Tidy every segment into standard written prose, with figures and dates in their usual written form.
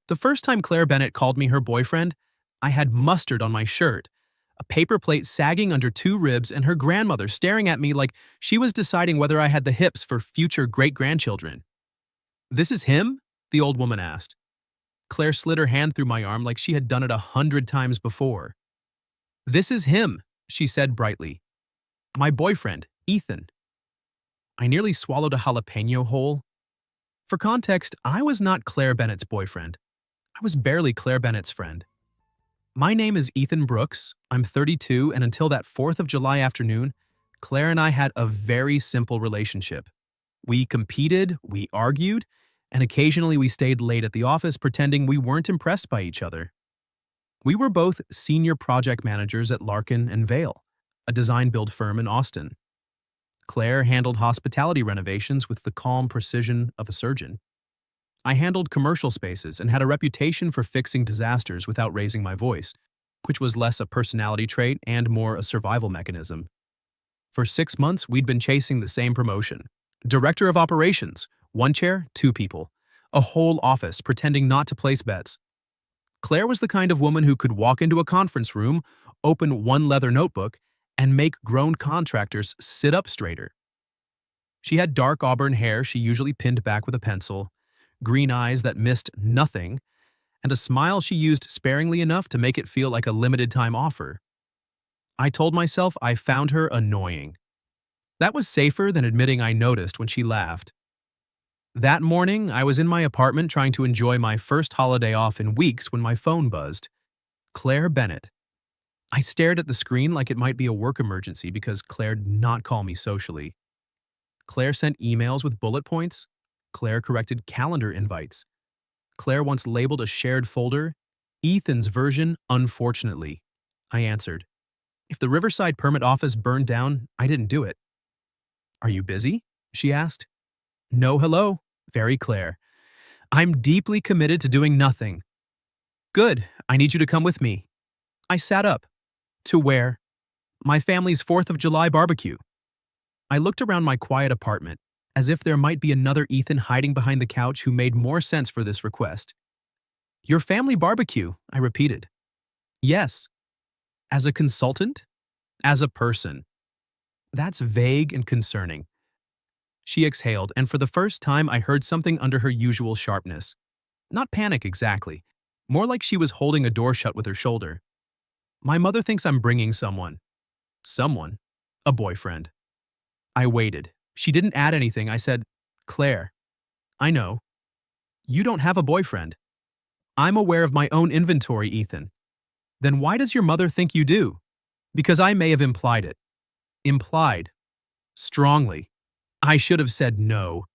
The first time Claire Bennett called me her boyfriend, I had mustard on my shirt, a paper plate sagging under two ribs, and her grandmother staring at me like she was deciding whether I had the hips for future great-grandchildren. "This is him?" the old woman asked. Claire slid her hand through my arm like she had done it 100 times before. "This is him," she said brightly. "My boyfriend, Ethan." I nearly swallowed a jalapeno whole. For context, I was not Claire Bennett's boyfriend. I was barely Claire Bennett's friend. My name is Ethan Brooks. I'm 32, and until that 4th of July afternoon, Claire and I had a very simple relationship. We competed, we argued, and occasionally we stayed late at the office pretending we weren't impressed by each other. We were both senior project managers at Larkin and Vale, a design-build firm in Austin. Claire handled hospitality renovations with the calm precision of a surgeon. I handled commercial spaces and had a reputation for fixing disasters without raising my voice, which was less a personality trait and more a survival mechanism. For 6 months, we'd been chasing the same promotion. Director of Operations, 1 chair, 2 people. A whole office pretending not to place bets. Claire was the kind of woman who could walk into a conference room, open one leather notebook, and make grown contractors sit up straighter. She had dark auburn hair she usually pinned back with a pencil, green eyes that missed nothing, and a smile she used sparingly enough to make it feel like a limited-time offer. I told myself I found her annoying. That was safer than admitting I noticed when she laughed. That morning, I was in my apartment trying to enjoy my first holiday off in weeks when my phone buzzed. Claire Bennett. I stared at the screen like it might be a work emergency because Claire did not call me socially. Claire sent emails with bullet points. Claire corrected calendar invites. Claire once labeled a shared folder, "Ethan's version, unfortunately." I answered. If the Riverside permit office burned down, I didn't do it. "Are you busy?" she asked. "No hello." Very Claire. "I'm deeply committed to doing nothing." "Good, I need you to come with me." I sat up. "To where?" "My family's 4th of July barbecue." I looked around my quiet apartment, as if there might be another Ethan hiding behind the couch who made more sense for this request. "Your family barbecue," I repeated. "Yes." "As a consultant?" "As a person." That's vague and concerning. She exhaled, and for the first time I heard something under her usual sharpness. Not panic exactly, more like she was holding a door shut with her shoulder. "My mother thinks I'm bringing someone." "Someone?" "A boyfriend." I waited. She didn't add anything. I said, "Claire." "I know." "You don't have a boyfriend." "I'm aware of my own inventory, Ethan." "Then why does your mother think you do?" "Because I may have implied it." "Implied?" "Strongly." I should have said no.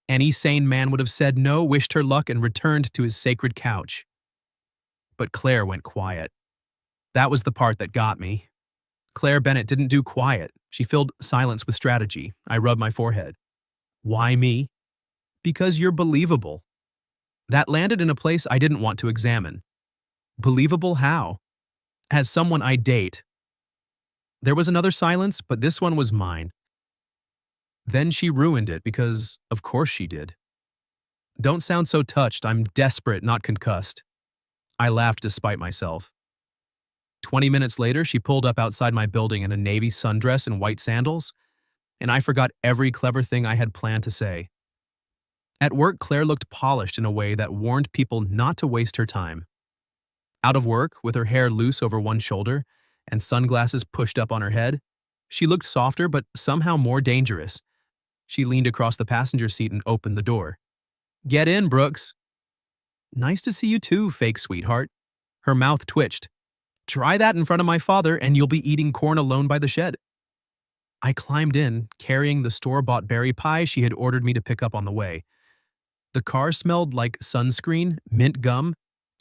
Any sane man would have said no, wished her luck, and returned to his sacred couch. But Claire went quiet. That was the part that got me. Claire Bennett didn't do quiet. She filled silence with strategy. I rubbed my forehead. "Why me?" "Because you're believable." That landed in a place I didn't want to examine. "Believable how?" "As someone I date." There was another silence, but this one was mine. Then she ruined it because, of course she did. "Don't sound so touched. I'm desperate, not concussed." I laughed despite myself. 20 minutes later, she pulled up outside my building in a navy sundress and white sandals, and I forgot every clever thing I had planned to say. At work, Claire looked polished in a way that warned people not to waste her time. Out of work, with her hair loose over one shoulder and sunglasses pushed up on her head, she looked softer but somehow more dangerous. She leaned across the passenger seat and opened the door. "Get in, Brooks." "Nice to see you too, fake sweetheart." Her mouth twitched. "Try that in front of my father and you'll be eating corn alone by the shed." I climbed in, carrying the store-bought berry pie she had ordered me to pick up on the way. The car smelled like sunscreen, mint gum,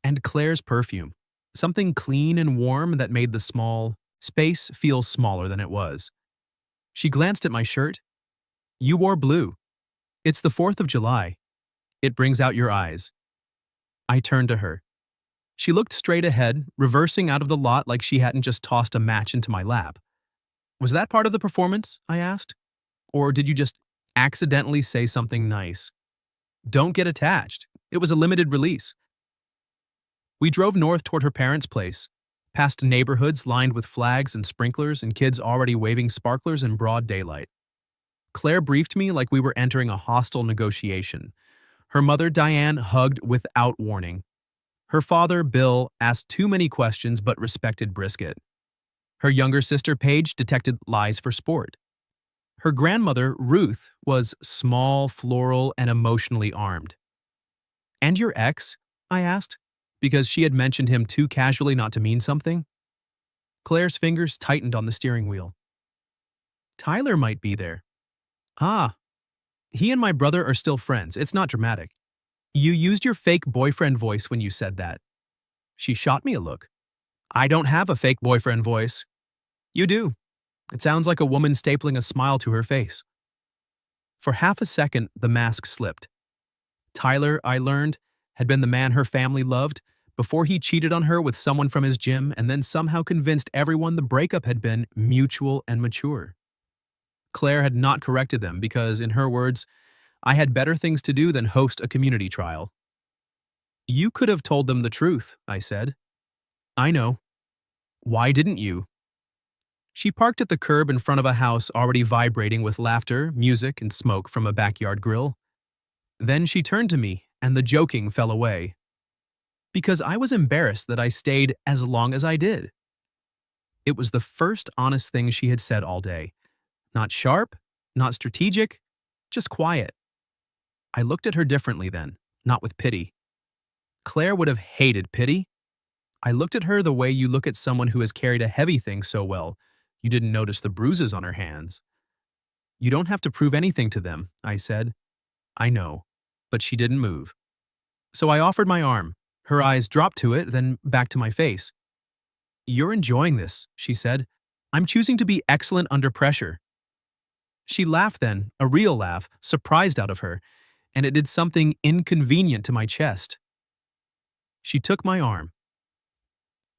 and Claire's perfume. Something clean and warm that made the small space feel smaller than it was. She glanced at my shirt. "You wore blue." "It's the 4th of July. It brings out your eyes." I turned to her. She looked straight ahead, reversing out of the lot like she hadn't just tossed a match into my lap. "Was that part of the performance?" I asked. "Or did you just accidentally say something nice?" "Don't get attached. It was a limited release." We drove north toward her parents' place, past neighborhoods lined with flags and sprinklers and kids already waving sparklers in broad daylight. Claire briefed me like we were entering a hostile negotiation. Her mother, Diane, hugged without warning. Her father, Bill, asked too many questions but respected brisket. Her younger sister, Paige, detected lies for sport. Her grandmother, Ruth, was small, floral, and emotionally armed. "And your ex?" I asked, because she had mentioned him too casually not to mean something. Claire's fingers tightened on the steering wheel. "Tyler might be there." "Ah, he and my brother are still friends. It's not dramatic." "You used your fake boyfriend voice when you said that." She shot me a look. "I don't have a fake boyfriend voice." "You do. It sounds like a woman stapling a smile to her face." For half a second, the mask slipped. Tyler, I learned, had been the man her family loved before he cheated on her with someone from his gym and then somehow convinced everyone the breakup had been mutual and mature. Claire had not corrected them because, in her words, I had better things to do than host a community trial. "You could have told them the truth," I said. "I know. Why didn't you?" She parked at the curb in front of a house already vibrating with laughter, music, and smoke from a backyard grill. Then she turned to me, and the joking fell away. "Because I was embarrassed that I stayed as long as I did." It was the first honest thing she had said all day. Not sharp, not strategic, just quiet. I looked at her differently then, not with pity. Claire would have hated pity. I looked at her the way you look at someone who has carried a heavy thing so well, you didn't notice the bruises on her hands. "You don't have to prove anything to them," I said. "I know." But she didn't move. So I offered my arm. Her eyes dropped to it, then back to my face. "You're enjoying this," she said. "I'm choosing to be excellent under pressure." She laughed then, a real laugh, surprised out of her, and it did something inconvenient to my chest. She took my arm.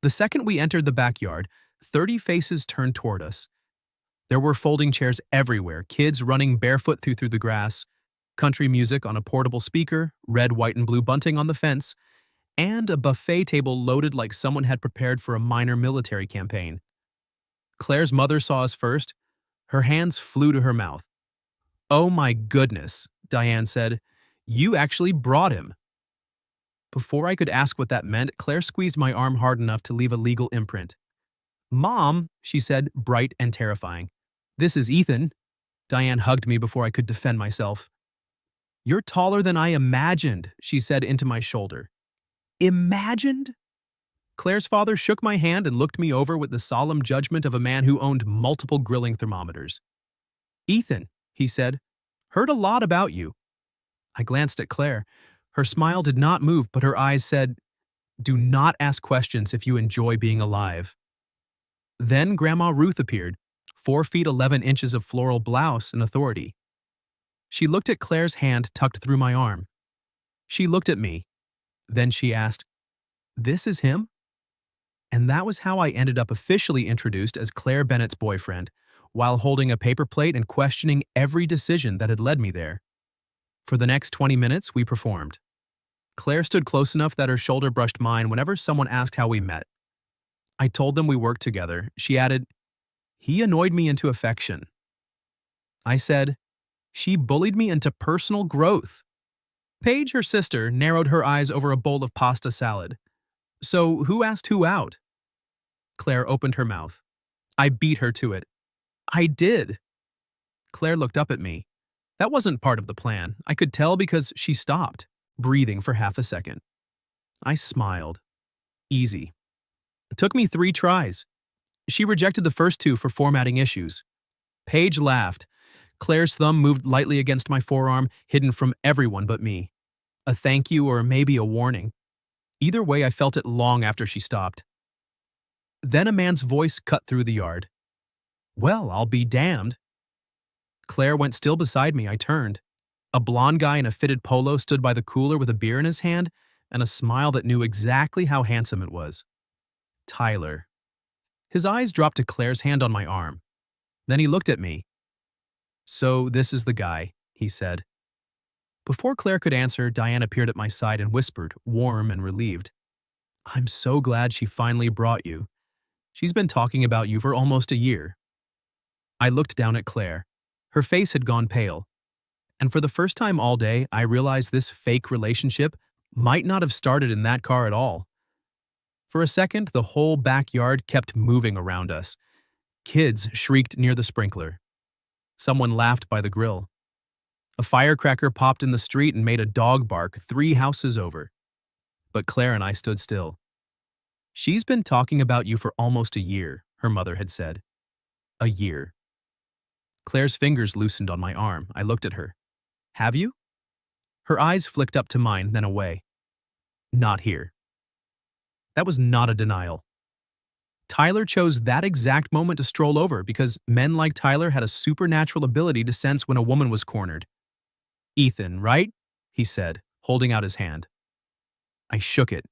The second we entered the backyard, 30 faces turned toward us. There were folding chairs everywhere, kids running barefoot through the grass, country music on a portable speaker, red, white, and blue bunting on the fence, and a buffet table loaded like someone had prepared for a minor military campaign. Claire's mother saw us first. Her hands flew to her mouth. "Oh my goodness," Diane said. "You actually brought him." Before I could ask what that meant, Claire squeezed my arm hard enough to leave a legal imprint. "Mom," she said, bright and terrifying. "This is Ethan." Diane hugged me before I could defend myself. "You're taller than I imagined," she said into my shoulder. "Imagined?" Claire's father shook my hand and looked me over with the solemn judgment of a man who owned multiple grilling thermometers. "Ethan," he said, "heard a lot about you." I glanced at Claire. Her smile did not move, but her eyes said, "Do not ask questions if you enjoy being alive." Then Grandma Ruth appeared, 4 feet 11 inches of floral blouse and authority. She looked at Claire's hand tucked through my arm. She looked at me. Then she asked, "This is him?" And that was how I ended up officially introduced as Claire Bennett's boyfriend, while holding a paper plate and questioning every decision that had led me there. For the next 20 minutes, we performed. Claire stood close enough that her shoulder brushed mine whenever someone asked how we met. I told them we worked together. She added, "He annoyed me into affection." I said, "She bullied me into personal growth." Paige, her sister, narrowed her eyes over a bowl of pasta salad. "So who asked who out?" Claire opened her mouth. I beat her to it. "I did." Claire looked up at me. That wasn't part of the plan. I could tell because she stopped, breathing for half a second. I smiled. Easy. It took me 3 tries. She rejected the first 2 for formatting issues. Paige laughed. Claire's thumb moved lightly against my forearm, hidden from everyone but me. A thank you or maybe a warning. Either way, I felt it long after she stopped. Then a man's voice cut through the yard. "Well, I'll be damned." Claire went still beside me. I turned. A blond guy in a fitted polo stood by the cooler with a beer in his hand and a smile that knew exactly how handsome it was. Tyler. His eyes dropped to Claire's hand on my arm. Then he looked at me. "So this is the guy," he said. Before Claire could answer, Diane appeared at my side and whispered, warm and relieved, I'm so glad she finally brought you. She's been talking about you for almost a year. I looked down at Claire. Her face had gone pale, and for the first time all day, I realized this fake relationship might not have started in that car at all. For a second, the whole backyard kept moving around us. Kids shrieked near the sprinkler. Someone laughed by the grill. A firecracker popped in the street and made a dog bark 3 houses over. But Claire and I stood still. She's been talking about you for almost a year, her mother had said. A year. Claire's fingers loosened on my arm. I looked at her. Have you? Her eyes flicked up to mine, then away. Not here. That was not a denial. Tyler chose that exact moment to stroll over because men like Tyler had a supernatural ability to sense when a woman was cornered. Ethan, right? He said, holding out his hand. I shook it.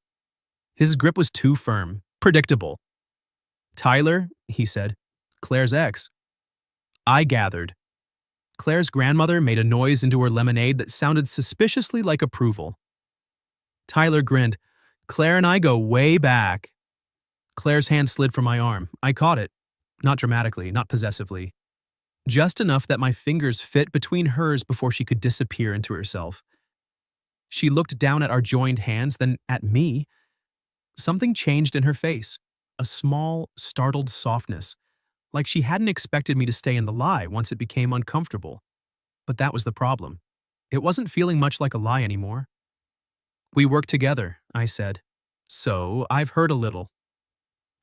His grip was too firm, predictable. Tyler, he said, Claire's ex. I gathered. Claire's grandmother made a noise into her lemonade that sounded suspiciously like approval. Tyler grinned. Claire and I go way back. Claire's hand slid from my arm. I caught it. Not dramatically, not possessively. Just enough that my fingers fit between hers before she could disappear into herself. She looked down at our joined hands, then at me. Something changed in her face. A small, startled softness. Like she hadn't expected me to stay in the lie once it became uncomfortable. But that was the problem. It wasn't feeling much like a lie anymore. We work together, I said. So, I've heard a little.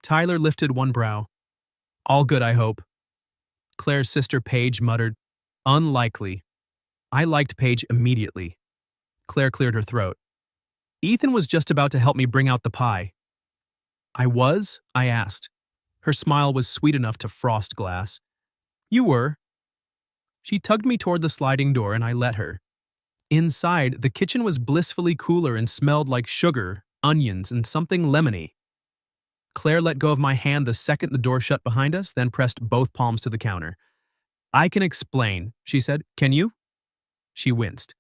Tyler lifted one brow. All good, I hope. Claire's sister Paige muttered, unlikely. I liked Paige immediately. Claire cleared her throat. Ethan was just about to help me bring out the pie. I was? I asked. Her smile was sweet enough to frost glass. You were. She tugged me toward the sliding door and I let her. Inside, the kitchen was blissfully cooler and smelled like sugar, onions, and something lemony. Claire let go of my hand the second the door shut behind us, then pressed both palms to the counter. I can explain, she said. Can you? She winced.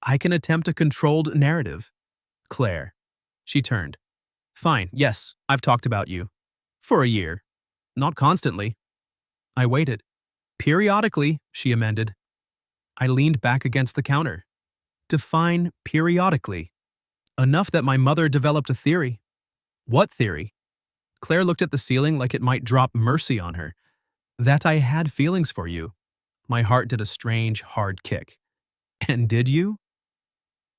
I can attempt a controlled narrative. Claire. She turned. Fine, yes, I've talked about you. For a year. Not constantly. I waited. Periodically, she amended. I leaned back against the counter. Define periodically. Enough that my mother developed a theory. What theory? Claire looked at the ceiling like it might drop mercy on her. That I had feelings for you. My heart did a strange, hard kick. And did you?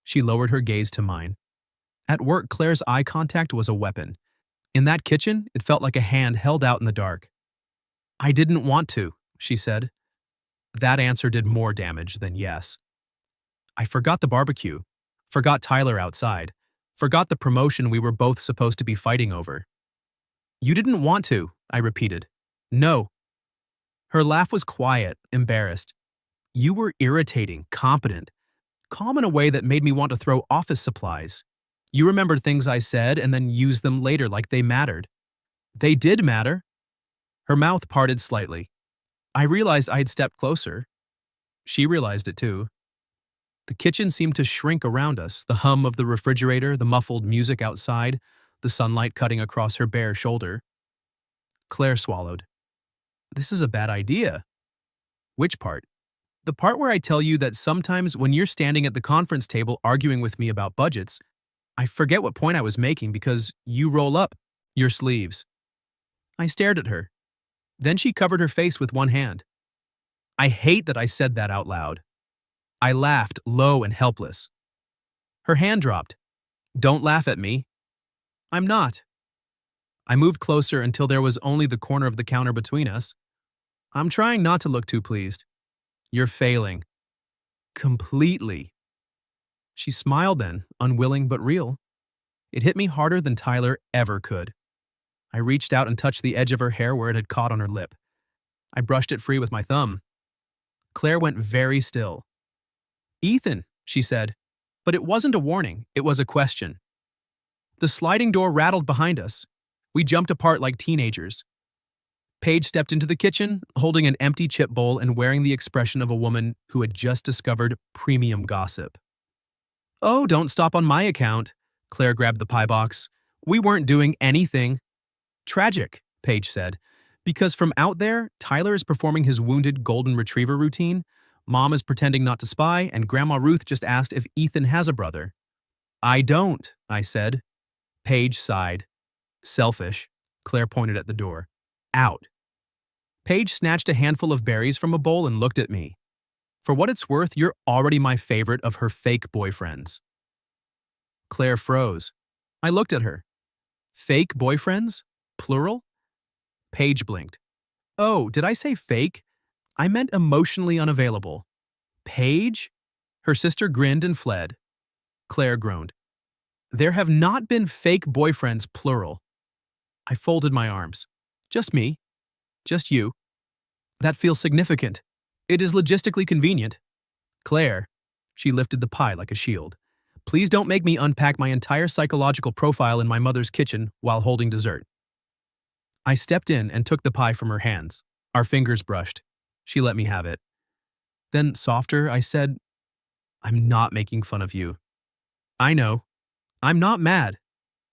She lowered her gaze to mine. At work, Claire's eye contact was a weapon. In that kitchen, it felt like a hand held out in the dark. I didn't want to, she said. That answer did more damage than yes. I forgot the barbecue, forgot Tyler outside, forgot the promotion we were both supposed to be fighting over. You didn't want to, I repeated. No. Her laugh was quiet, embarrassed. You were irritating, competent, calm in a way that made me want to throw office supplies. You remembered things I said and then used them later like they mattered. They did matter. Her mouth parted slightly. I realized I had stepped closer. She realized it too. The kitchen seemed to shrink around us, the hum of the refrigerator, the muffled music outside, the sunlight cutting across her bare shoulder. Claire swallowed. This is a bad idea. Which part? The part where I tell you that sometimes when you're standing at the conference table arguing with me about budgets, I forget what point I was making because you roll up your sleeves. I stared at her. Then she covered her face with one hand. I hate that I said that out loud. I laughed, low and helpless. Her hand dropped. Don't laugh at me. I'm not. I moved closer until there was only the corner of the counter between us. I'm trying not to look too pleased. You're failing. Completely. She smiled then, unwilling but real. It hit me harder than Tyler ever could. I reached out and touched the edge of her hair where it had caught on her lip. I brushed it free with my thumb. Claire went very still. Ethan, she said, but it wasn't a warning, it was a question. The sliding door rattled behind us. We jumped apart like teenagers. Paige stepped into the kitchen, holding an empty chip bowl and wearing the expression of a woman who had just discovered premium gossip. Oh, don't stop on my account. Claire grabbed the pie box. We weren't doing anything. Tragic, Paige said, because from out there, Tyler is performing his wounded golden retriever routine, Mom is pretending not to spy, and Grandma Ruth just asked if Ethan has a brother. I don't, I said. Paige sighed. Selfish. Claire pointed at the door. Out. Paige snatched a handful of berries from a bowl and looked at me. For what it's worth, you're already my favorite of her fake boyfriends. Claire froze. I looked at her. Fake boyfriends? Plural? Paige blinked. Oh, did I say fake? I meant emotionally unavailable. Paige? Her sister grinned and fled. Claire groaned. There have not been fake boyfriends, plural. I folded my arms. Just me. Just you. That feels significant. It is logistically convenient. Claire, she lifted the pie like a shield. Please don't make me unpack my entire psychological profile in my mother's kitchen while holding dessert. I stepped in and took the pie from her hands. Our fingers brushed. She let me have it. Then, softer, I said, I'm not making fun of you. I know. I'm not mad.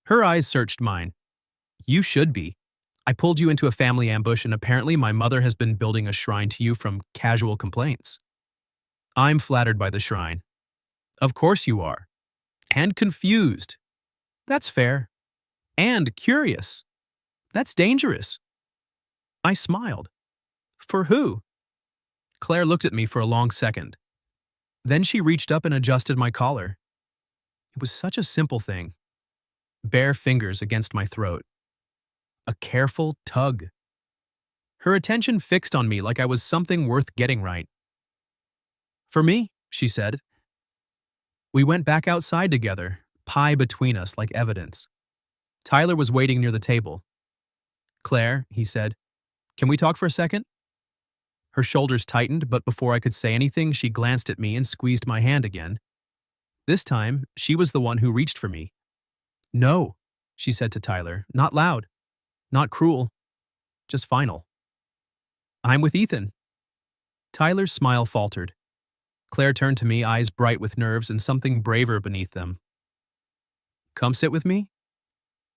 Her eyes searched mine. You should be. I pulled you into a family ambush and apparently my mother has been building a shrine to you from casual complaints. I'm flattered by the shrine. Of course you are. And confused. That's fair. And curious. That's dangerous. I smiled. For who? Claire looked at me for a long second. Then she reached up and adjusted my collar. It was such a simple thing. Bare fingers against my throat. A careful tug. Her attention fixed on me like I was something worth getting right. For me, she said. We went back outside together, pie between us like evidence. Tyler was waiting near the table. Claire, he said, can we talk for a second? Her shoulders tightened, but before I could say anything, she glanced at me and squeezed my hand again. This time, she was the one who reached for me. No, she said to Tyler, not loud, not cruel, just final. I'm with Ethan. Tyler's smile faltered. Claire turned to me, eyes bright with nerves and something braver beneath them. Come sit with me?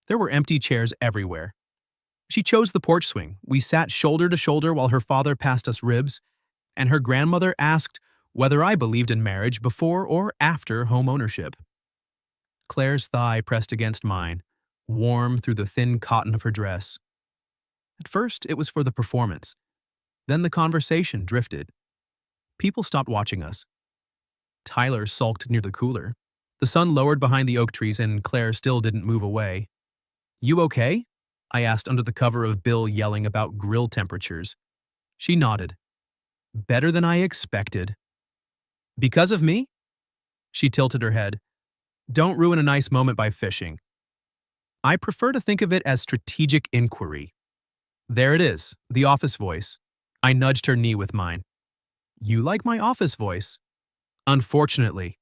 There were empty chairs everywhere. She chose the porch swing. We sat shoulder to shoulder while her father passed us ribs, and her grandmother asked whether I believed in marriage before or after home ownership. Claire's thigh pressed against mine, warm through the thin cotton of her dress. At first, it was for the performance. Then the conversation drifted. People stopped watching us. Tyler sulked near the cooler. The sun lowered behind the oak trees and Claire still didn't move away. You okay? I asked under the cover of Bill yelling about grill temperatures. She nodded. Better than I expected. Because of me? She tilted her head. Don't ruin a nice moment by fishing. I prefer to think of it as strategic inquiry. There it is, the office voice. I nudged her knee with mine. You like my office voice? Unfortunately.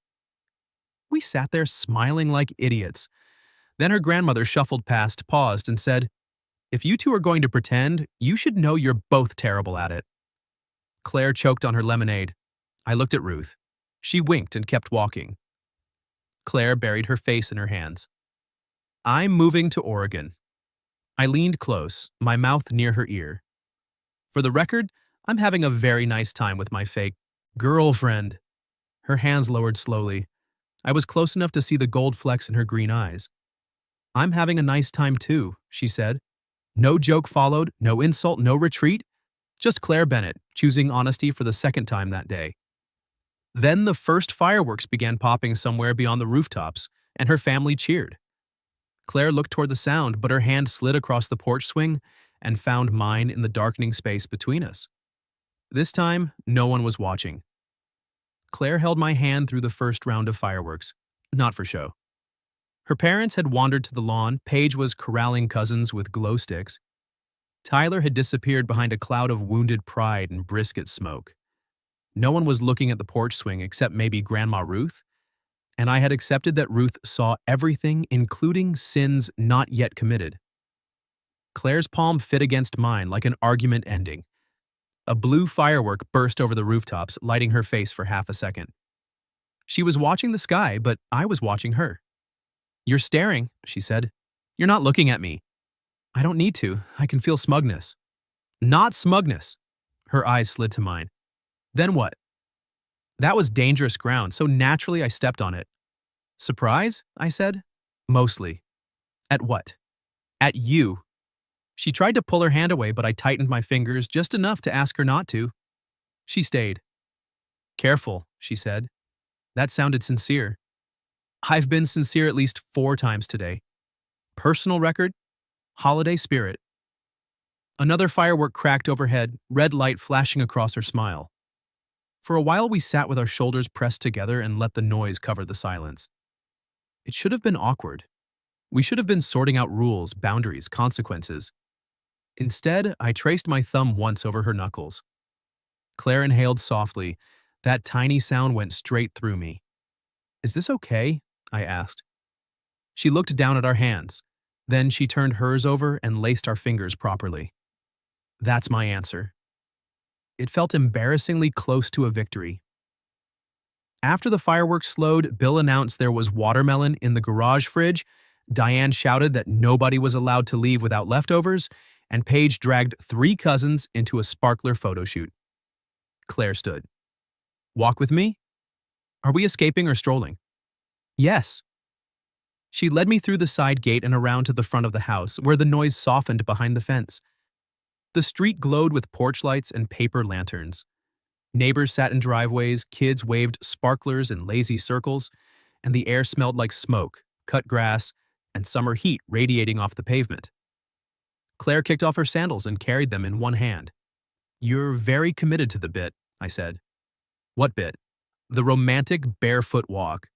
We sat there smiling like idiots. Then her grandmother shuffled past, paused, and said, If you two are going to pretend, you should know you're both terrible at it. Claire choked on her lemonade. I looked at Ruth. She winked and kept walking. Claire buried her face in her hands. I'm moving to Oregon. I leaned close, my mouth near her ear. For the record, I'm having a very nice time with my fake girlfriend. Her hands lowered slowly. I was close enough to see the gold flecks in her green eyes. I'm having a nice time too, she said. No joke followed, no insult, no retreat. Just Claire Bennett, choosing honesty for the second time that day. Then the first fireworks began popping somewhere beyond the rooftops, and her family cheered. Claire looked toward the sound, but her hand slid across the porch swing and found mine in the darkening space between us. This time, no one was watching. Claire held my hand through the first round of fireworks, not for show. Her parents had wandered to the lawn, Paige was corralling cousins with glow sticks. Tyler had disappeared behind a cloud of wounded pride and brisket smoke. No one was looking at the porch swing except maybe Grandma Ruth, and I had accepted that Ruth saw everything, including sins not yet committed. Claire's palm fit against mine like an argument ending. A blue firework burst over the rooftops, lighting her face for half a second. She was watching the sky, but I was watching her. You're staring, she said. You're not looking at me. I don't need to. I can feel smugness. Not smugness. Her eyes slid to mine. Then what? That was dangerous ground, so naturally I stepped on it. Surprise? I said. Mostly. At what? At you. She tried to pull her hand away, but I tightened my fingers just enough to ask her not to. She stayed. Careful, she said. That sounded sincere. I've been sincere at least 4 times today. Personal record, holiday spirit. Another firework cracked overhead, red light flashing across her smile. For a while we sat with our shoulders pressed together and let the noise cover the silence. It should have been awkward. We should have been sorting out rules, boundaries, consequences. Instead, I traced my thumb once over her knuckles. Claire inhaled softly. That tiny sound went straight through me. Is this okay? I asked. She looked down at our hands. Then she turned hers over and laced our fingers properly. That's my answer. It felt embarrassingly close to a victory. After the fireworks slowed, Bill announced there was watermelon in the garage fridge, Diane shouted that nobody was allowed to leave without leftovers, and Paige dragged 3 cousins into a sparkler photo shoot. Claire stood. Walk with me? Are we escaping or strolling? Yes. She led me through the side gate and around to the front of the house, where the noise softened behind the fence. The street glowed with porch lights and paper lanterns. Neighbors sat in driveways, kids waved sparklers in lazy circles, and the air smelled like smoke, cut grass, and summer heat radiating off the pavement. Claire kicked off her sandals and carried them in one hand. You're very committed to the bit, I said. What bit? The romantic barefoot walk.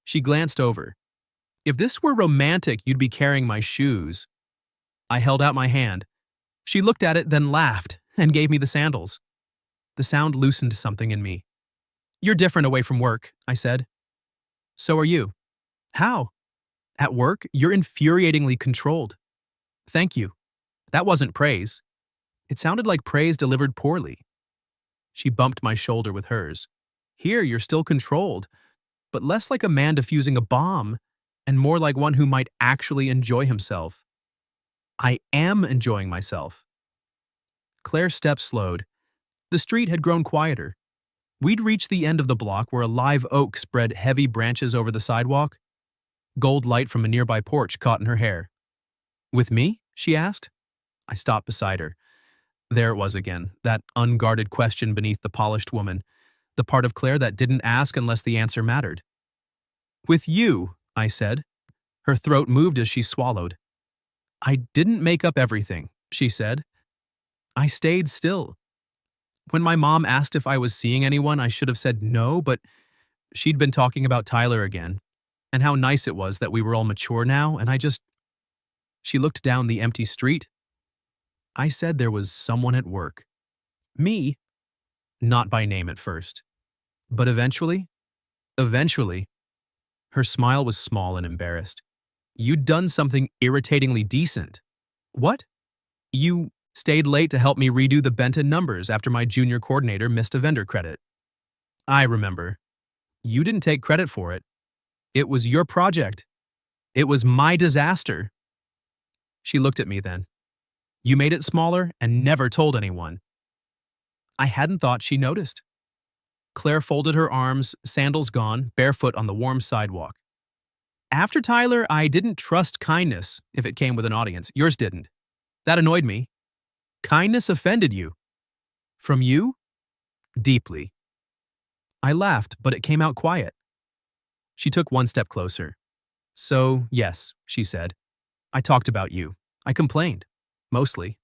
She glanced over. If this were romantic, you'd be carrying my shoes. I held out my hand. She looked at it, then laughed, and gave me the sandals. The sound loosened something in me. You're different away from work, I said. So are you. How? At work, you're infuriatingly controlled. Thank you. That wasn't praise. It sounded like praise delivered poorly. She bumped my shoulder with hers. Here, you're still controlled, but less like a man defusing a bomb, and more like one who might actually enjoy himself. I am enjoying myself. Claire's steps slowed. The street had grown quieter. We'd reached the end of the block where a live oak spread heavy branches over the sidewalk. Gold light from a nearby porch caught in her hair. With me? She asked. I stopped beside her. There it was again, that unguarded question beneath the polished woman, the part of Claire that didn't ask unless the answer mattered. With you, I said. Her throat moved as she swallowed. I didn't make up everything, she said. I stayed still. When my mom asked if I was seeing anyone, I should have said no, but she'd been talking about Tyler again, and how nice it was that we were all mature now, and She looked down the empty street. I said there was someone at work. Me? Not by name at first. But eventually, her smile was small and embarrassed. You'd done something irritatingly decent. What? You stayed late to help me redo the Benton numbers after my junior coordinator missed a vendor credit. I remember. You didn't take credit for it. It was your project. It was my disaster. She looked at me then. You made it smaller and never told anyone. I hadn't thought she noticed. Claire folded her arms, sandals gone, barefoot on the warm sidewalk. After Tyler, I didn't trust kindness if it came with an audience. Yours didn't. That annoyed me. Kindness offended you. From you? Deeply. I laughed, but it came out quiet. She took one step closer. So, yes, she said. I talked about you. I complained. Mostly.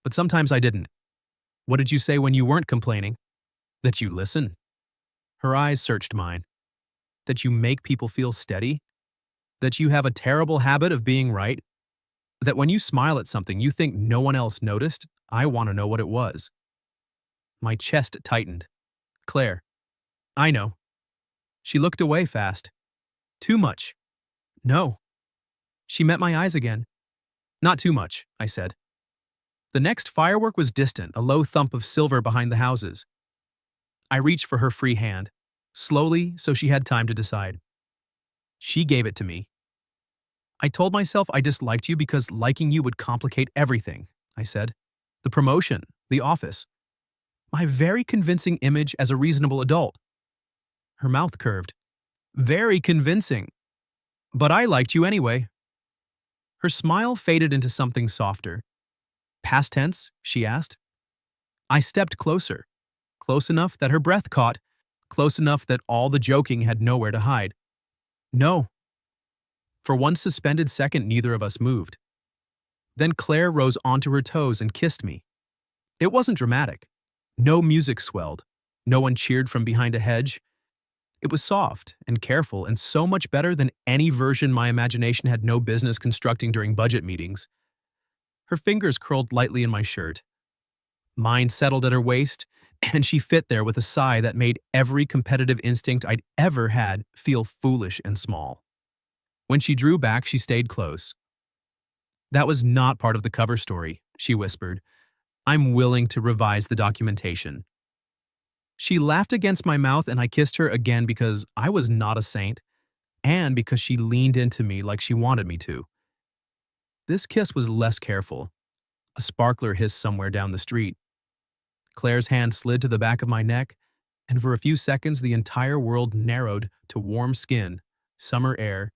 But sometimes I didn't. What did you say when you weren't complaining? That you listen. Her eyes searched mine. That you make people feel steady? That you have a terrible habit of being right? That when you smile at something you think no one else noticed? I want to know what it was. My chest tightened. Claire. I know. She looked away fast. Too much. No. She met my eyes again. Not too much, I said. The next firework was distant, a low thump of silver behind the houses. I reached for her free hand, slowly so she had time to decide. She gave it to me. I told myself I disliked you because liking you would complicate everything, I said. The promotion, the office, my very convincing image as a reasonable adult. Her mouth curved. Very convincing. But I liked you anyway. Her smile faded into something softer. Past tense? She asked. I stepped closer. Close enough that her breath caught. Close enough that all the joking had nowhere to hide. No. For one suspended second, neither of us moved. Then Claire rose onto her toes and kissed me. It wasn't dramatic. No music swelled. No one cheered from behind a hedge. It was soft and careful and so much better than any version my imagination had no business constructing during budget meetings. Her fingers curled lightly in my shirt. Mine settled at her waist, and she fit there with a sigh that made every competitive instinct I'd ever had feel foolish and small. When she drew back, she stayed close. That was not part of the cover story, she whispered. I'm willing to revise the documentation. She laughed against my mouth and I kissed her again because I was not a saint, and because she leaned into me like she wanted me to. This kiss was less careful. A sparkler hissed somewhere down the street. Claire's hand slid to the back of my neck, and for a few seconds the entire world narrowed to warm skin, summer air,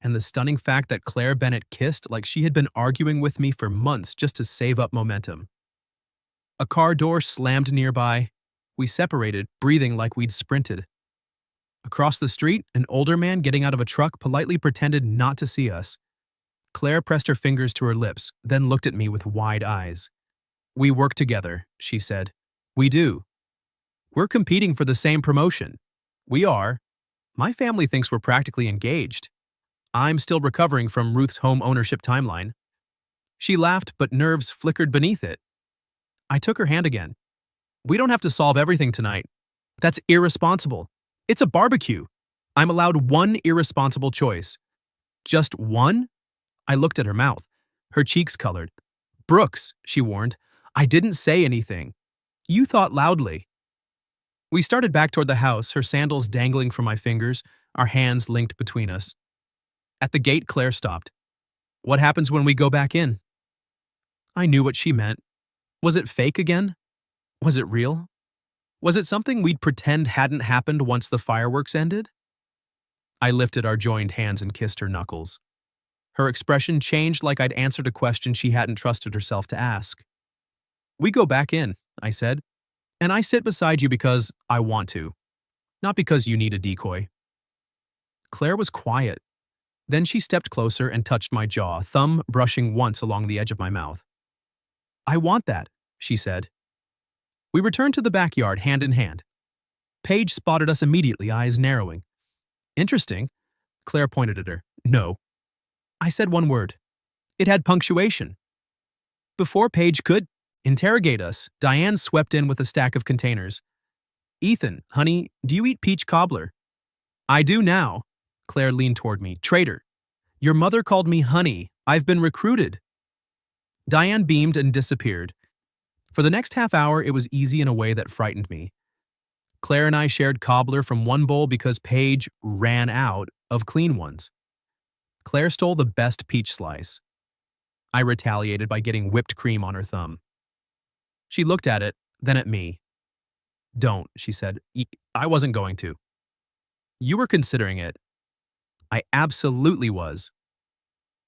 and the stunning fact that Claire Bennett kissed like she had been arguing with me for months just to save up momentum. A car door slammed nearby. We separated, breathing like we'd sprinted. Across the street, an older man getting out of a truck politely pretended not to see us. Claire pressed her fingers to her lips, then looked at me with wide eyes. We work together, she said. We do. We're competing for the same promotion. We are. My family thinks we're practically engaged. I'm still recovering from Ruth's home ownership timeline. She laughed, but nerves flickered beneath it. I took her hand again. We don't have to solve everything tonight. That's irresponsible. It's a barbecue. I'm allowed one irresponsible choice. Just one? I looked at her mouth. Her cheeks colored. Brooks, she warned, I didn't say anything. You thought loudly. We started back toward the house, her sandals dangling from my fingers, our hands linked between us. At the gate, Claire stopped. What happens when we go back in? I knew what she meant. Was it fake again? Was it real? Was it something we'd pretend hadn't happened once the fireworks ended? I lifted our joined hands and kissed her knuckles. Her expression changed like I'd answered a question she hadn't trusted herself to ask. We go back in, I said, and I sit beside you because I want to, not because you need a decoy. Claire was quiet. Then she stepped closer and touched my jaw, thumb brushing once along the edge of my mouth. I want that, she said. We returned to the backyard hand in hand. Paige spotted us immediately, eyes narrowing. Interesting. Claire pointed at her. No. I said one word. It had punctuation. Before Paige could interrogate us, Diane swept in with a stack of containers. Ethan, honey, do you eat peach cobbler? I do now. Claire leaned toward me. Traitor. Your mother called me honey. I've been recruited. Diane beamed and disappeared. For the next half hour, it was easy in a way that frightened me. Claire and I shared cobbler from one bowl because Paige ran out of clean ones. Claire stole the best peach slice. I retaliated by getting whipped cream on her thumb. She looked at it, then at me. Don't, she said. I wasn't going to. You were considering it. I absolutely was.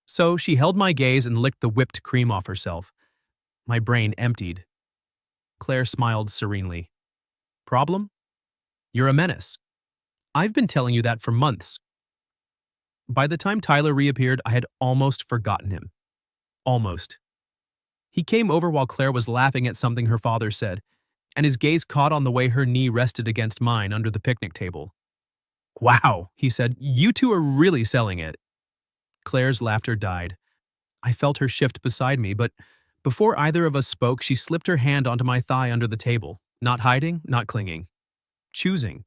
So she held my gaze and licked the whipped cream off herself. My brain emptied. Claire smiled serenely. Problem? You're a menace. I've been telling you that for months. By the time Tyler reappeared, I had almost forgotten him. Almost. He came over while Claire was laughing at something her father said, and his gaze caught on the way her knee rested against mine under the picnic table. Wow, he said, you two are really selling it. Claire's laughter died. I felt her shift beside me, but before either of us spoke, she slipped her hand onto my thigh under the table, not hiding, not clinging. Choosing.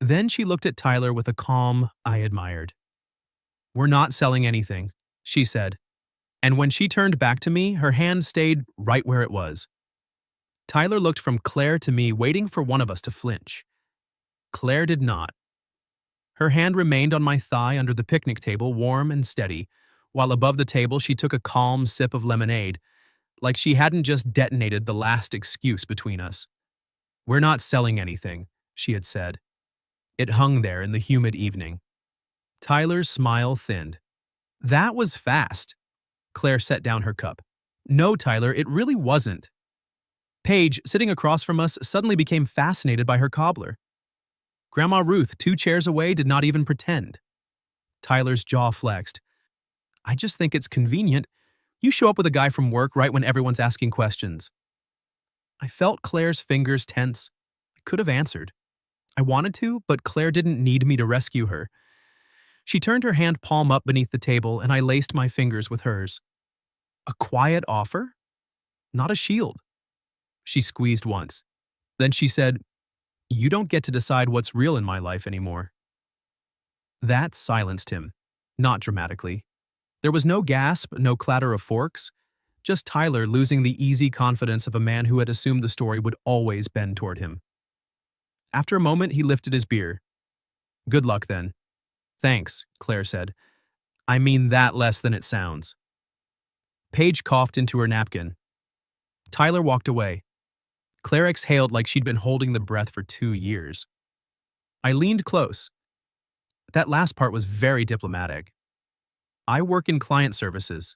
Then she looked at Tyler with a calm I admired. We're not selling anything, she said, and when she turned back to me, her hand stayed right where it was. Tyler looked from Claire to me, waiting for one of us to flinch. Claire did not. Her hand remained on my thigh under the picnic table, warm and steady, while above the table she took a calm sip of lemonade, like she hadn't just detonated the last excuse between us. "We're not selling anything," she had said. It hung there in the humid evening. Tyler's smile thinned. "That was fast." Claire set down her cup. "No, Tyler, it really wasn't." Paige, sitting across from us, suddenly became fascinated by her cobbler. Grandma Ruth, 2 chairs away, did not even pretend. Tyler's jaw flexed. "I just think it's convenient. You show up with a guy from work right when everyone's asking questions." I felt Claire's fingers tense. I could have answered. I wanted to, but Claire didn't need me to rescue her. She turned her hand palm up beneath the table, and I laced my fingers with hers. "A quiet offer? Not a shield." She squeezed once. Then she said, "You don't get to decide what's real in my life anymore." That silenced him, not dramatically. There was no gasp, no clatter of forks, just Tyler losing the easy confidence of a man who had assumed the story would always bend toward him. After a moment, he lifted his beer. "Good luck, then." "Thanks," Claire said. "I mean that less than it sounds." Paige coughed into her napkin. Tyler walked away. Claire exhaled like she'd been holding the breath for 2 years. I leaned close. That last part was very diplomatic. "I work in client services."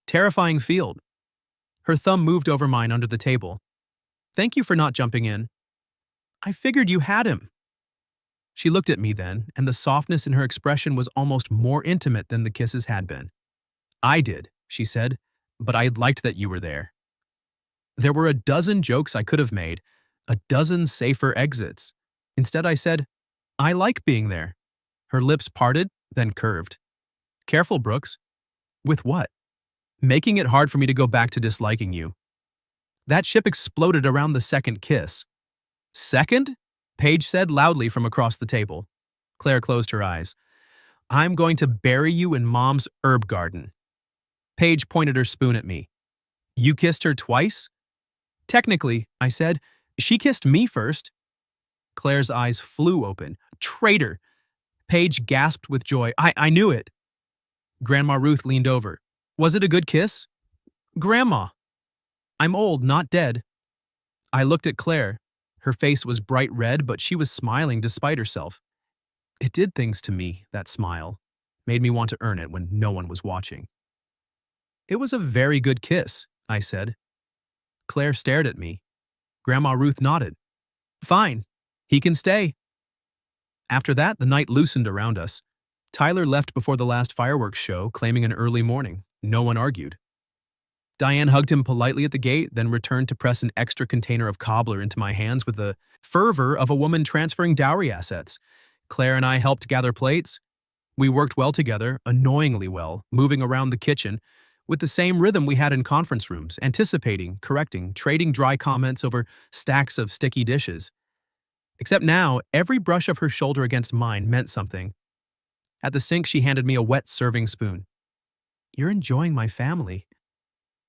"Terrifying field." Her thumb moved over mine under the table. "Thank you for not jumping in." "I figured you had him." She looked at me then, and the softness in her expression was almost more intimate than the kisses had been. "I did," she said, "but I liked that you were there." There were a dozen jokes I could have made, a dozen safer exits. Instead I said, "I like being there." Her lips parted, then curved. "Careful, Brooks." "With what?" "Making it hard for me to go back to disliking you." That ship exploded around the second kiss. "Second?" Paige said loudly from across the table. Claire closed her eyes. "I'm going to bury you in Mom's herb garden." Paige pointed her spoon at me. "You kissed her twice?" "Technically," I said. "She kissed me first." Claire's eyes flew open. "Traitor!" Paige gasped with joy. I knew it." Grandma Ruth leaned over. "Was it a good kiss?" "Grandma." "I'm old, not dead." I looked at Claire. Her face was bright red, but she was smiling despite herself. It did things to me, that smile. Made me want to earn it when no one was watching. "It was a very good kiss," I said. Claire stared at me. Grandma Ruth nodded. "Fine. He can stay." After that, the night loosened around us. Tyler left before the last fireworks show, claiming an early morning. No one argued. Diane hugged him politely at the gate, then returned to press an extra container of cobbler into my hands with the fervor of a woman transferring dowry assets. Claire and I helped gather plates. We worked well together, annoyingly well, moving around the kitchen, with the same rhythm we had in conference rooms, anticipating, correcting, trading dry comments over stacks of sticky dishes. Except now, every brush of her shoulder against mine meant something. At the sink, she handed me a wet serving spoon. "You're enjoying my family.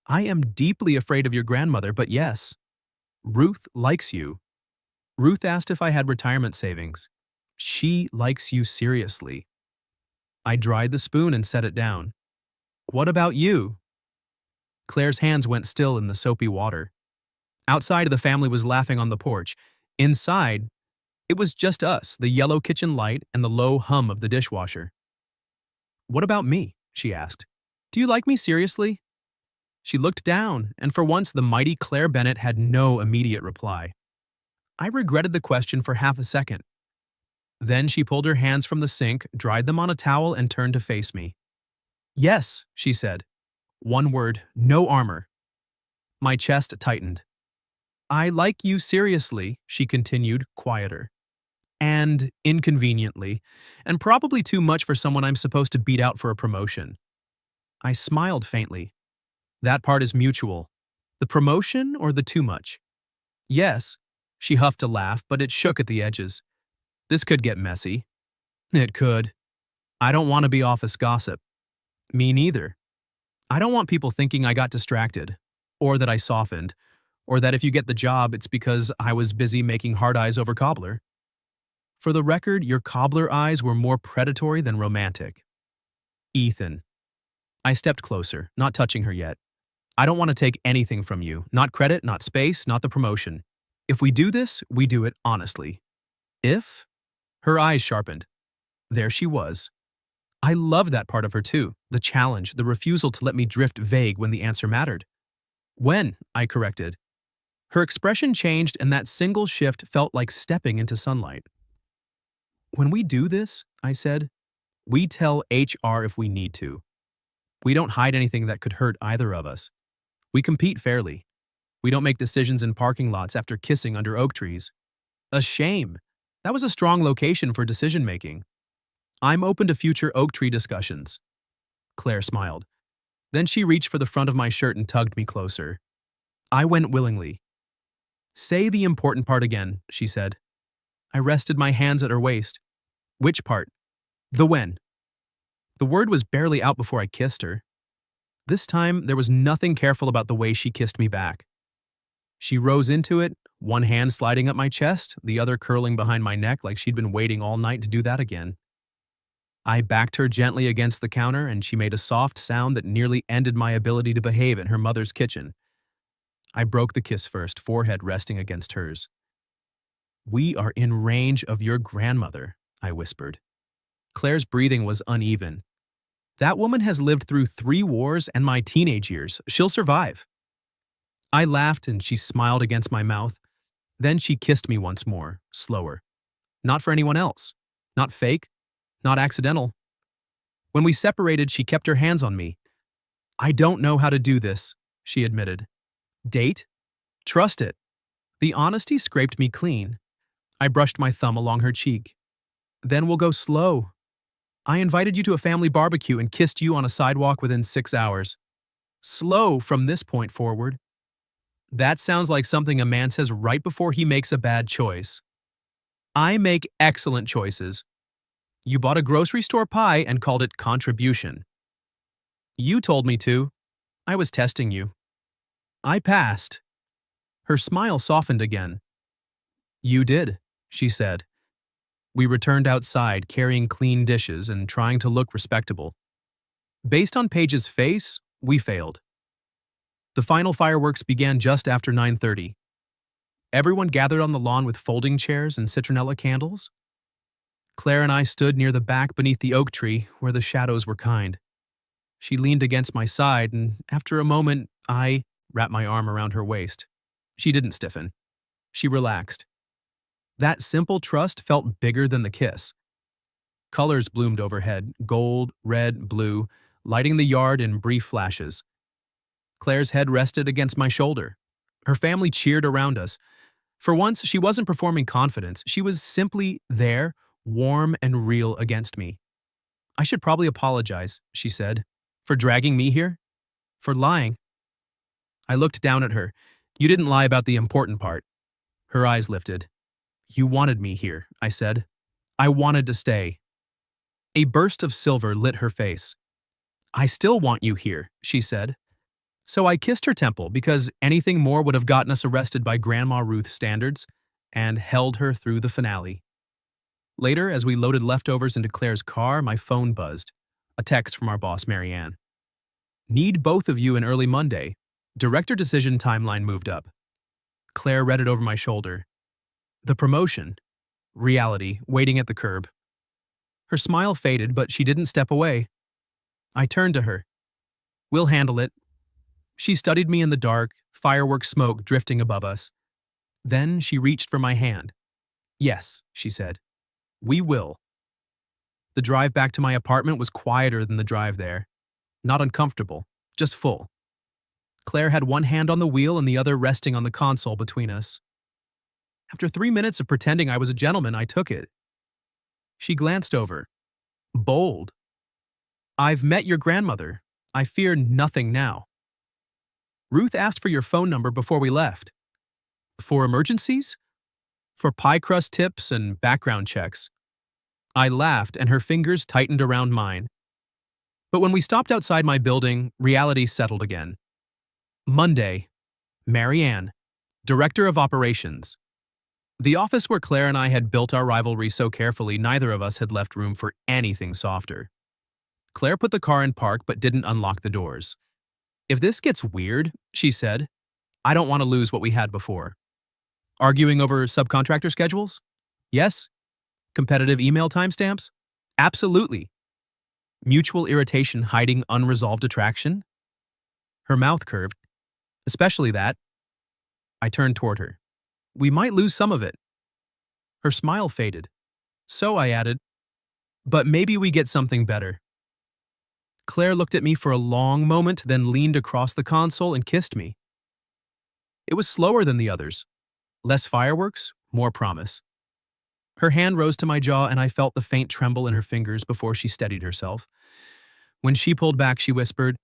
I am deeply afraid of your grandmother, but yes. Ruth likes you." Ruth asked if I had retirement savings. She likes you seriously. I dried the spoon and set it down. "What about you?" Claire's hands went still in the soapy water. Outside, the family was laughing on the porch. Inside, it was just us, the yellow kitchen light and the low hum of the dishwasher. "What about me?" she asked. "Do you like me seriously?" She looked down, and for once the mighty Claire Bennett had no immediate reply. I regretted the question for half a second. Then she pulled her hands from the sink, dried them on a towel, and turned to face me. "Yes," she said. One word, no armor. My chest tightened. "I like you seriously," she continued, quieter. "And inconveniently, and probably too much for someone I'm supposed to beat out for a promotion." I smiled faintly. "That part is mutual. The promotion or the too much?" "Yes." She huffed a laugh, but it shook at the edges. "This could get messy." "It could. I don't want to be office gossip." "Me neither. I don't want people thinking I got distracted, or that I softened, or that if you get the job, it's because I was busy making hard eyes over cobbler." For the record, your cobbler eyes were more predatory than romantic. Ethan. I stepped closer, not touching her yet. I don't want to take anything from you. Not credit, not space, not the promotion. If we do this, we do it honestly. If? Her eyes sharpened. There she was. I loved that part of her too, the challenge, the refusal to let me drift vague when the answer mattered. When? I corrected. Her expression changed and that single shift felt like stepping into sunlight. When we do this, I said, we tell HR if we need to. We don't hide anything that could hurt either of us. We compete fairly. We don't make decisions in parking lots after kissing under oak trees. A shame. That was a strong location for decision-making. I'm open to future oak tree discussions. Claire smiled. Then she reached for the front of my shirt and tugged me closer. I went willingly. Say the important part again, she said. I rested my hands at her waist. Which part? The when. The word was barely out before I kissed her. This time, there was nothing careful about the way she kissed me back. She rose into it, one hand sliding up my chest, the other curling behind my neck like she'd been waiting all night to do that again. I backed her gently against the counter and she made a soft sound that nearly ended my ability to behave in her mother's kitchen. I broke the kiss first, forehead resting against hers. We are in range of your grandmother, I whispered. Claire's breathing was uneven. That woman has lived through 3 wars and my teenage years. She'll survive. I laughed and she smiled against my mouth. Then she kissed me once more, slower. Not for anyone else. Not fake. Not accidental. When we separated, she kept her hands on me. I don't know how to do this, she admitted. Date? Trust it. The honesty scraped me clean. I brushed my thumb along her cheek. Then we'll go slow. I invited you to a family barbecue and kissed you on a sidewalk within 6 hours. Slow from this point forward. That sounds like something a man says right before he makes a bad choice. I make excellent choices. You bought a grocery store pie and called it contribution. You told me to. I was testing you. I passed. Her smile softened again. You did, she said. We returned outside carrying clean dishes and trying to look respectable. Based on Paige's face, we failed. The final fireworks began just after 9:30. Everyone gathered on the lawn with folding chairs and citronella candles. Claire and I stood near the back beneath the oak tree where the shadows were kind. She leaned against my side and after a moment, I wrapped my arm around her waist. She didn't stiffen. She relaxed. That simple trust felt bigger than the kiss. Colors bloomed overhead, gold, red, blue, lighting the yard in brief flashes. Claire's head rested against my shoulder. Her family cheered around us. For once, she wasn't performing confidence. She was simply there, warm and real against me. I should probably apologize, she said, for dragging me here, for lying. I looked down at her. You didn't lie about the important part. Her eyes lifted. You wanted me here, I said. I wanted to stay. A burst of silver lit her face. I still want you here, she said. So I kissed her temple because anything more would have gotten us arrested by Grandma Ruth's standards and held her through the finale. Later, as we loaded leftovers into Claire's car, my phone buzzed. A text from our boss, Marianne. Need both of you in early Monday. Director decision timeline moved up. Claire read it over my shoulder. The promotion. Reality, waiting at the curb. Her smile faded, but she didn't step away. I turned to her. We'll handle it. She studied me in the dark, fireworks smoke drifting above us. Then she reached for my hand. Yes, she said. We will. The drive back to my apartment was quieter than the drive there. Not uncomfortable, just full. Claire had one hand on the wheel and the other resting on the console between us. After 3 minutes of pretending I was a gentleman, I took it. She glanced over. Bold. I've met your grandmother. I fear nothing now. Ruth asked for your phone number before we left. For emergencies? For pie crust tips and background checks. I laughed and her fingers tightened around mine. But when we stopped outside my building, reality settled again. Monday. Marianne, Director of Operations. The office where Claire and I had built our rivalry so carefully, neither of us had left room for anything softer. Claire put the car in park but didn't unlock the doors. If this gets weird, she said, I don't want to lose what we had before. Arguing over subcontractor schedules? Yes. Competitive email timestamps? Absolutely. Mutual irritation hiding unresolved attraction? Her mouth curved. Especially that. I turned toward her. We might lose some of it. Her smile faded. So I added, but maybe we get something better. Claire looked at me for a long moment, then leaned across the console and kissed me. It was slower than the others. Less fireworks, more promise. Her hand rose to my jaw and I felt the faint tremble in her fingers before she steadied herself. When she pulled back, she whispered,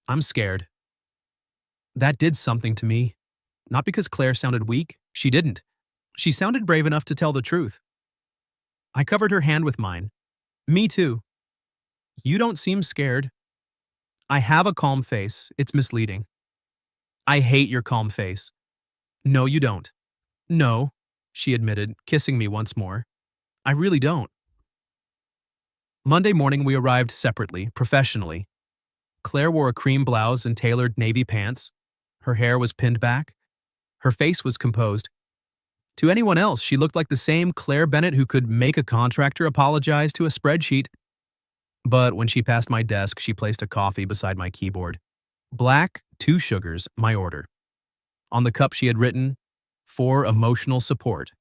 I'm scared. That did something to me. Not because Claire sounded weak. She didn't. She sounded brave enough to tell the truth. I covered her hand with mine. Me too. You don't seem scared. I have a calm face. It's misleading. I hate your calm face. No, you don't. No, she admitted, kissing me once more. I really don't. Monday morning we arrived separately, professionally. Claire wore a cream blouse and tailored navy pants. Her hair was pinned back. Her face was composed. To anyone else, she looked like the same Claire Bennett who could make a contractor apologize to a spreadsheet. But when she passed my desk, she placed a coffee beside my keyboard. Black, 2 sugars, my order. On the cup she had written, for emotional support.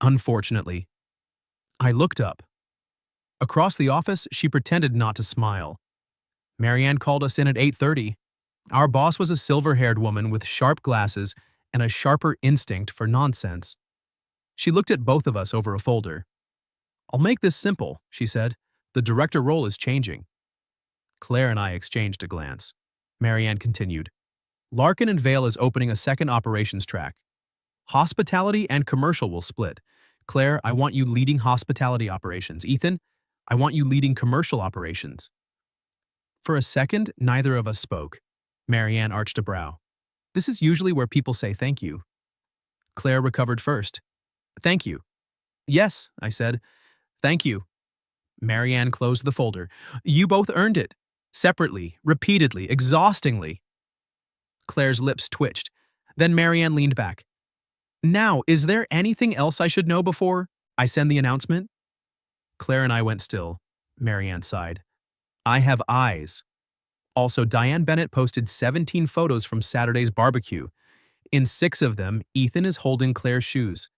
Unfortunately. I looked up. Across the office, she pretended not to smile. Marianne called us in at 8:30. Our boss was a silver-haired woman with sharp glasses and a sharper instinct for nonsense. She looked at both of us over a folder. I'll make this simple, she said. The director role is changing. Claire and I exchanged a glance. Marianne continued. Larkin and Vale is opening a second operations track. Hospitality and commercial will split. Claire, I want you leading hospitality operations. Ethan, I want you leading commercial operations. For a second, neither of us spoke. Marianne arched a brow. This is usually where people say thank you. Claire recovered first. Thank you. Yes, I said. Thank you. Marianne closed the folder. You both earned it. Separately, repeatedly, exhaustingly. Claire's lips twitched. Then Marianne leaned back. Now, is there anything else I should know before I send the announcement? Claire and I went still. Marianne sighed. I have eyes. Also, Diane Bennett posted 17 photos from Saturday's barbecue. In 6 of them, Ethan is holding Claire's shoes.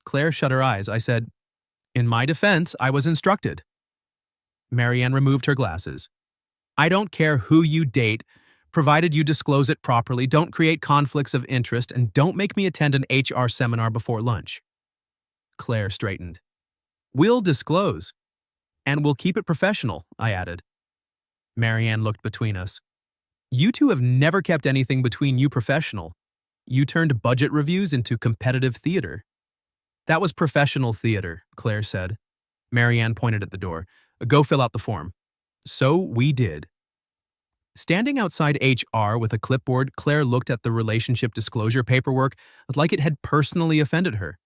Claire shut her eyes. I said, in my defense, I was instructed. Marianne removed her glasses. I don't care who you date, provided you disclose it properly, don't create conflicts of interest, and don't make me attend an HR seminar before lunch. Claire straightened. We'll disclose. And we'll keep it professional, I added. Marianne looked between us. You two have never kept anything between you professional. You turned budget reviews into competitive theater. That was professional theater, Claire said. Marianne pointed at the door. Go fill out the form. So we did. Standing outside HR with a clipboard, Claire looked at the relationship disclosure paperwork like it had personally offended her.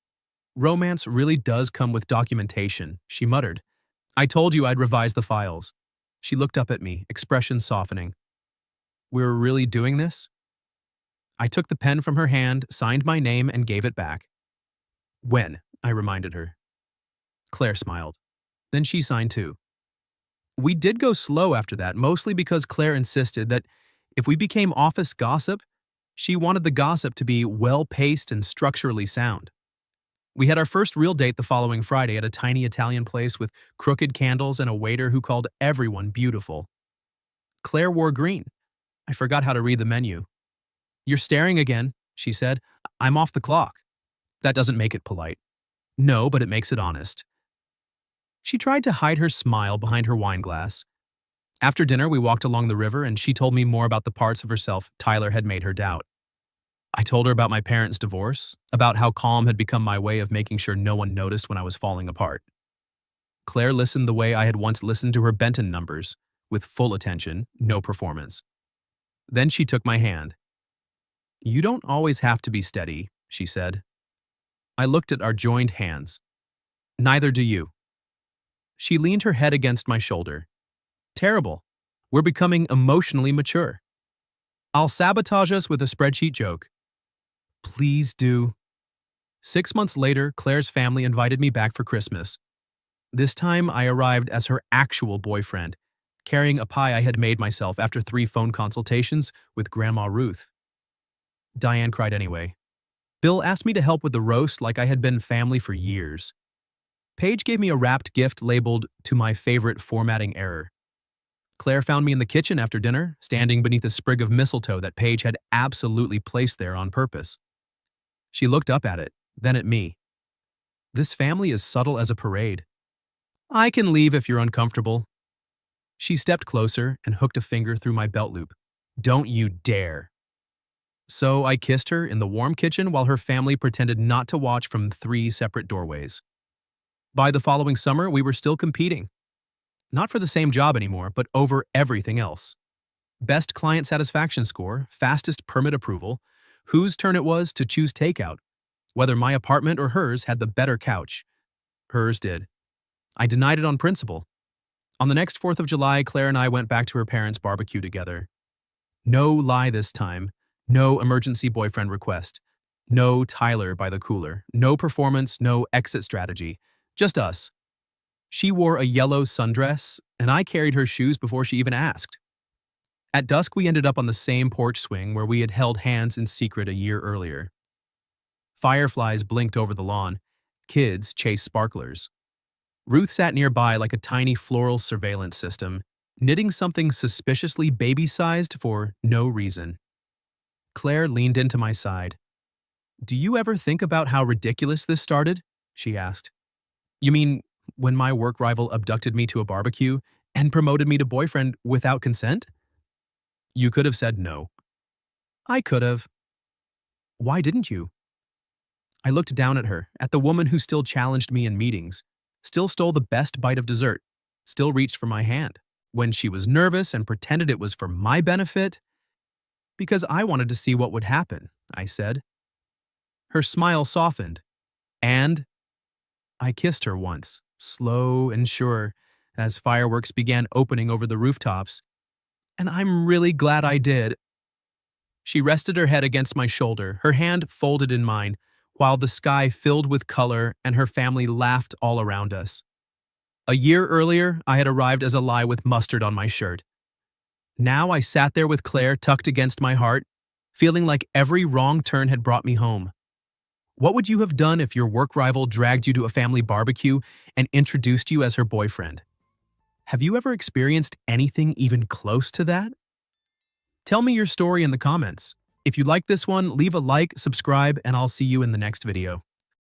Romance really does come with documentation, she muttered. I told you I'd revise the files. She looked up at me, expression softening. We're really doing this? I took the pen from her hand, signed my name, and gave it back. When? I reminded her. Claire smiled. Then she signed too. We did go slow after that, mostly because Claire insisted that if we became office gossip, she wanted the gossip to be well-paced and structurally sound. We had our first real date the following Friday at a tiny Italian place with crooked candles and a waiter who called everyone beautiful. Claire wore green. I forgot how to read the menu. You're staring again, she said. I'm off the clock. That doesn't make it polite. No, but it makes it honest. She tried to hide her smile behind her wine glass. After dinner, we walked along the river and she told me more about the parts of herself Tyler had made her doubt. I told her about my parents' divorce, about how calm had become my way of making sure no one noticed when I was falling apart. Claire listened the way I had once listened to her Benton numbers, with full attention, no performance. Then she took my hand. You don't always have to be steady, she said. I looked at our joined hands. Neither do you. She leaned her head against my shoulder. Terrible. We're becoming emotionally mature. I'll sabotage us with a spreadsheet joke. Please do. 6 months later, Claire's family invited me back for Christmas. This time, I arrived as her actual boyfriend, carrying a pie I had made myself after 3 phone consultations with Grandma Ruth. Diane cried anyway. Bill asked me to help with the roast like I had been family for years. Paige gave me a wrapped gift labeled, "To my favorite formatting error." Claire found me in the kitchen after dinner, standing beneath a sprig of mistletoe that Paige had absolutely placed there on purpose. She looked up at it, then at me. This family is subtle as a parade. I can leave if you're uncomfortable. She stepped closer and hooked a finger through my belt loop. Don't you dare. So I kissed her in the warm kitchen while her family pretended not to watch from 3 separate doorways. By the following summer, we were still competing. Not for the same job anymore, but over everything else. Best client satisfaction score, fastest permit approval, whose turn it was to choose takeout, whether my apartment or hers had the better couch. Hers did. I denied it on principle. On the next 4th of July, Claire and I went back to her parents' barbecue together. No lie this time. No emergency boyfriend request. No Tyler by the cooler. No performance, no exit strategy. Just us. She wore a yellow sundress, and I carried her shoes before she even asked. At dusk, we ended up on the same porch swing where we had held hands in secret a year earlier. Fireflies blinked over the lawn. Kids chased sparklers. Ruth sat nearby like a tiny floral surveillance system, knitting something suspiciously baby-sized for no reason. Claire leaned into my side. Do you ever think about how ridiculous this started? She asked. You mean when my work rival abducted me to a barbecue and promoted me to boyfriend without consent? You could have said no. I could have. Why didn't you? I looked down at her, at the woman who still challenged me in meetings, still stole the best bite of dessert, still reached for my hand, when she was nervous and pretended it was for my benefit. Because I wanted to see what would happen, I said. Her smile softened, and I kissed her once, slow and sure, as fireworks began opening over the rooftops. And I'm really glad I did. She rested her head against my shoulder, her hand folded in mine, while the sky filled with color and her family laughed all around us. A year earlier, I had arrived as a lie with mustard on my shirt. Now I sat there with Claire tucked against my heart, feeling like every wrong turn had brought me home. What would you have done if your work rival dragged you to a family barbecue and introduced you as her boyfriend? Have you ever experienced anything even close to that? Tell me your story in the comments. If you like this one, leave a like, subscribe, and I'll see you in the next video.